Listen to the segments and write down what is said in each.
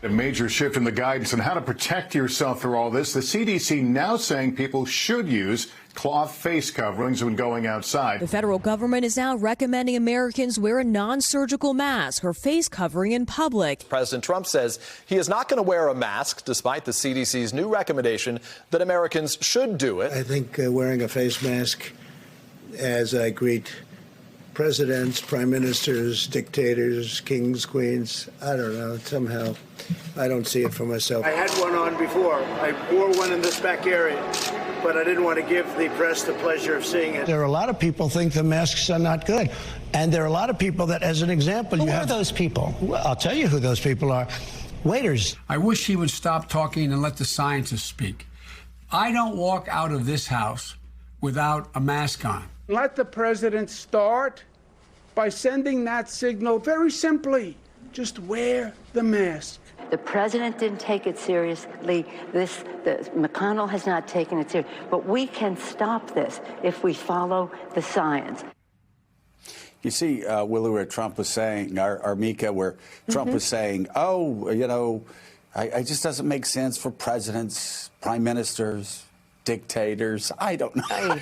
A major shift in the guidance on how to protect yourself through all this. The CDC now saying people should use cloth face coverings when going outside. The federal government is now recommending Americans wear a non-surgical mask or face covering in public. President Trump says he is not going to wear a mask, despite the CDC's new recommendation that Americans should do it. I think wearing a face mask as I greet presidents, prime ministers, dictators, kings, queens, I don't know, somehow I don't see it for myself. I had one on before. I wore one in this back area, but I didn't want to give the press the pleasure of seeing it. There are a lot of people think the masks are not good. And there are a lot of people that, as an example, Who are those people? Well, I'll tell you who those people are. Waiters. I wish he would stop talking and let the scientists speak. I don't walk out of this house without a mask on. Let the president start by sending that signal very simply. Just wear the mask. The president didn't take it seriously. McConnell has not taken it seriously. But we can stop this if we follow the science. You see, Willie, where Trump was saying, or Mika, where Trump was saying, oh, you know, it just doesn't make sense for presidents, prime ministers, dictators. I don't know.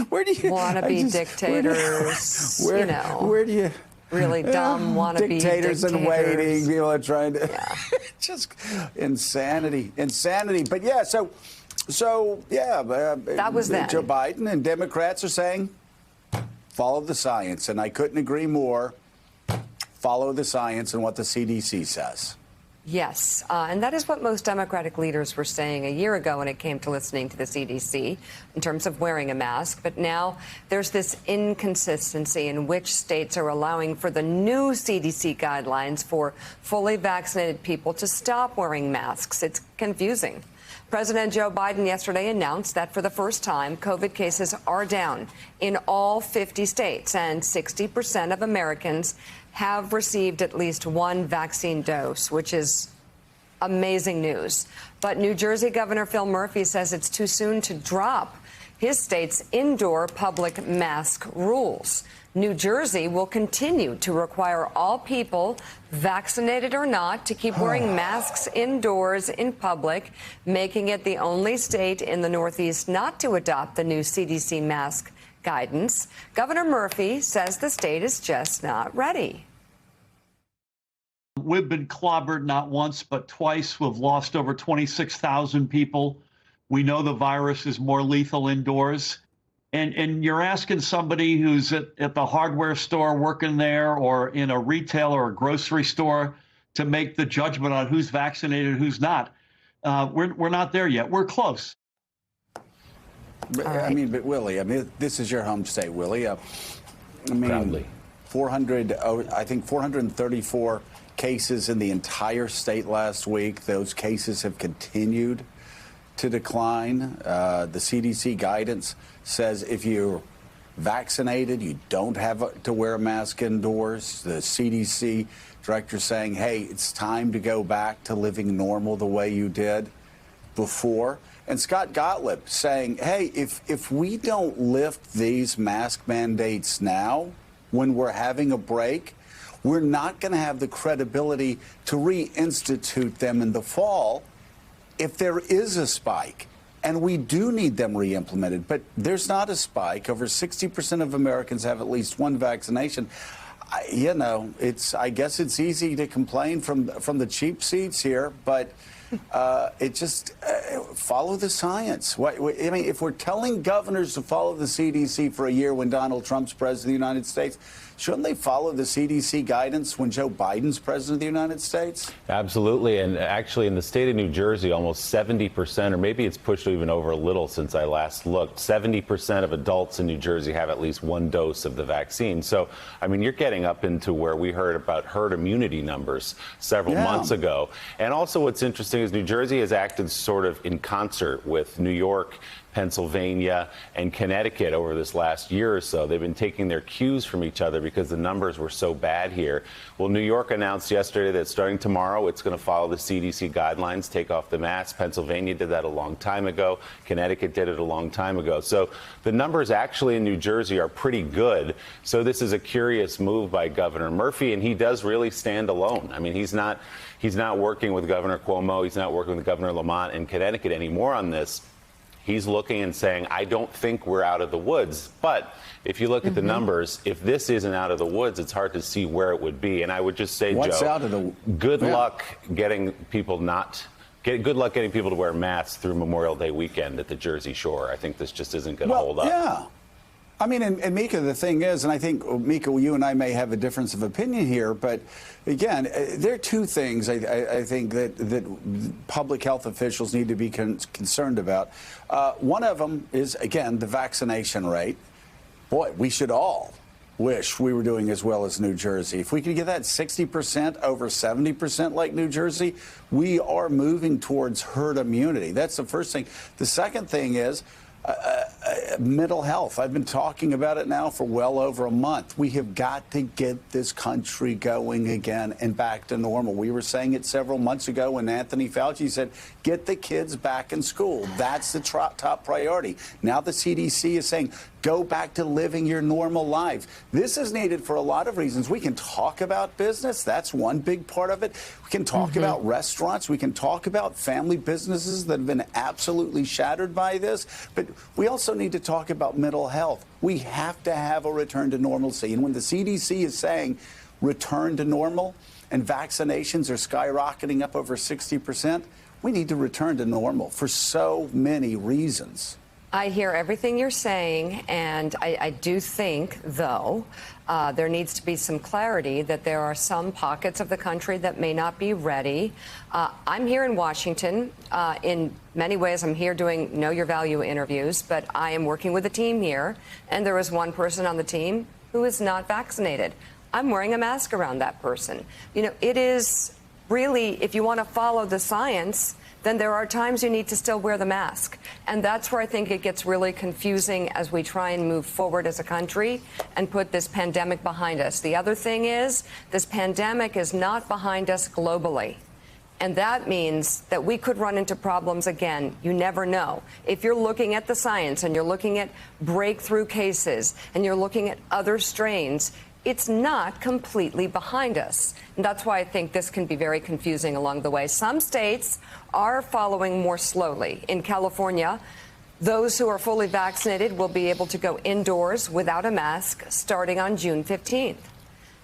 Where do you want to be dictators? Where do you really dumb wannabe dictators in waiting? People are trying to just insanity. But yeah, so that was then. Joe Biden and Democrats are saying follow the science, and I couldn't agree more. Follow the science and what the CDC says. Yes, and that is what most Democratic leaders were saying a year ago when it came to listening to the CDC in terms of wearing a mask. But now there's this inconsistency in which states are allowing for the new CDC guidelines for fully vaccinated people to stop wearing masks. It's confusing. President Joe Biden yesterday announced that for the first time, COVID cases are down in all 50 states, and 60% of Americans have received at least one vaccine dose, which is amazing news. But New Jersey Governor Phil Murphy says it's too soon to drop his state's indoor public mask rules. New Jersey will continue to require all people, vaccinated or not, to keep wearing masks indoors in public, making it the only state in the Northeast not to adopt the new CDC mask guidance. Governor Murphy says the state is just not ready. We've been clobbered not once, but twice. We've lost over 26,000 people. We know the virus is more lethal indoors. And you're asking somebody who's at the hardware store working there or in a retail or a grocery store to make the judgment on who's vaccinated and who's not. We're not there yet. We're close. I mean, but Willie, I mean, this is your home state, Willie. I mean, Proudly. 434 cases in the entire state last week. Those cases have continued to decline. The CDC guidance says if you're vaccinated, you don't have to wear a mask indoors. The CDC director saying, hey, it's time to go back to living normal the way you did before. And Scott Gottlieb saying, hey, if we don't lift these mask mandates now, when we're having a break, we're not going to have the credibility to reinstitute them in the fall if there is a spike. And we do need them re-implemented. But there's not a spike. Over 60% of Americans have at least one vaccination. You know, I guess it's easy to complain from the cheap seats here, but it just follow the science. I mean, if we're telling governors to follow the CDC for a year when Donald Trump's president of the United States, shouldn't they follow the CDC guidance when Joe Biden's president of the United States? Absolutely. And actually, in the state of New Jersey, almost 70%, or maybe it's pushed even over a little since I last looked, 70% of adults in New Jersey have at least one dose of the vaccine. So, I mean, you're getting up into where we heard about herd immunity numbers several months ago. And also what's interesting is New Jersey has acted sort of in concert with New York, Pennsylvania, and Connecticut over this last year or so. They've been taking their cues from each other because the numbers were so bad here. Well, New York announced yesterday that starting tomorrow, it's going to follow the CDC guidelines, take off the mask. Pennsylvania did that a long time ago. Connecticut did it a long time ago. So the numbers actually in New Jersey are pretty good. So this is a curious move by Governor Murphy, and he does really stand alone. I mean, he's not He's not working with Governor Cuomo. He's not working with Governor Lamont in Connecticut anymore on this. He's looking and saying, I don't think we're out of the woods. But if you look at the numbers, if this isn't out of the woods, it's hard to see where it would be. And I would just say, What's Joe, out of the, good luck getting people good luck getting people to wear masks through Memorial Day weekend at the Jersey Shore. I think this just isn't going to hold up. Yeah. I mean, and Mika, the thing is, and I think, Mika, you and I may have a difference of opinion here, but again, there are two things I think that public health officials need to be concerned about. One of them is, again, the vaccination rate. Boy, we should all wish we were doing as well as New Jersey. If we could get that 60% over 70% like New Jersey, we are moving towards herd immunity. That's the first thing. The second thing is mental health. I've been talking about it now for well over a month. We have got to get this country going again and back to normal. We were saying it several months ago when Anthony Fauci said, get the kids back in school. That's the top priority. Now the CDC is saying, go back to living your normal life. This is needed for a lot of reasons. We can talk about business. That's one big part of it. We can talk about restaurants. We can talk about family businesses that have been absolutely shattered by this. But we also need to talk about mental health. We have to have a return to normalcy. And when the CDC is saying return to normal and vaccinations are skyrocketing up over 60%, we need to return to normal for so many reasons. I hear everything you're saying, and I do think, though, there needs to be some clarity that there are some pockets of the country that may not be ready. I'm here in Washington. In many ways, I'm here doing Know Your Value interviews, but I am working with a team here, and there is one person on the team who is not vaccinated. I'm wearing a mask around that person. You know, it is really, if you want to follow the science, then there are times you need to still wear the mask. And that's where I think it gets really confusing as we try and move forward as a country and put this pandemic behind us. The other thing is, this pandemic is not behind us globally. And that means that we could run into problems again. You never know. If you're looking at the science and you're looking at breakthrough cases and you're looking at other strains, it's not completely behind us. And that's why I think this can be very confusing along the way. Some states are following more slowly. In California, those who are fully vaccinated will be able to go indoors without a mask starting on June 15th.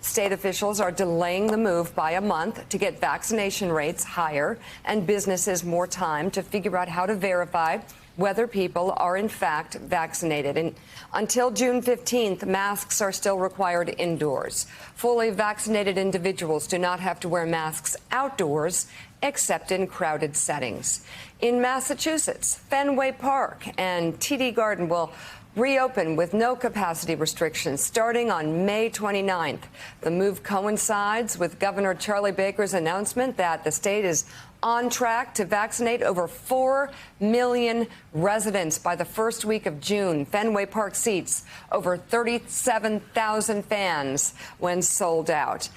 State officials are delaying the move by a month to get vaccination rates higher and businesses more time to figure out how to verify whether people are in fact vaccinated. And until June 15th, masks are still required indoors. Fully vaccinated individuals do not have to wear masks outdoors, except in crowded settings. In Massachusetts, Fenway Park and TD Garden will reopen with no capacity restrictions starting on May 29th. The move coincides with Governor Charlie Baker's announcement that the state is on track to vaccinate over 4 million residents by the first week of June. Fenway Park seats over 37,000 fans when sold out.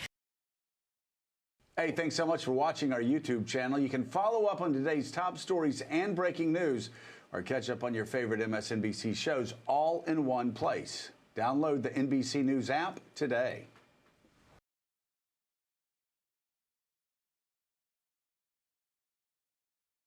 Hey, thanks so much for watching our YouTube channel. You can follow up on today's top stories and breaking news, or catch up on your favorite MSNBC shows all in one place. Download the NBC News app today.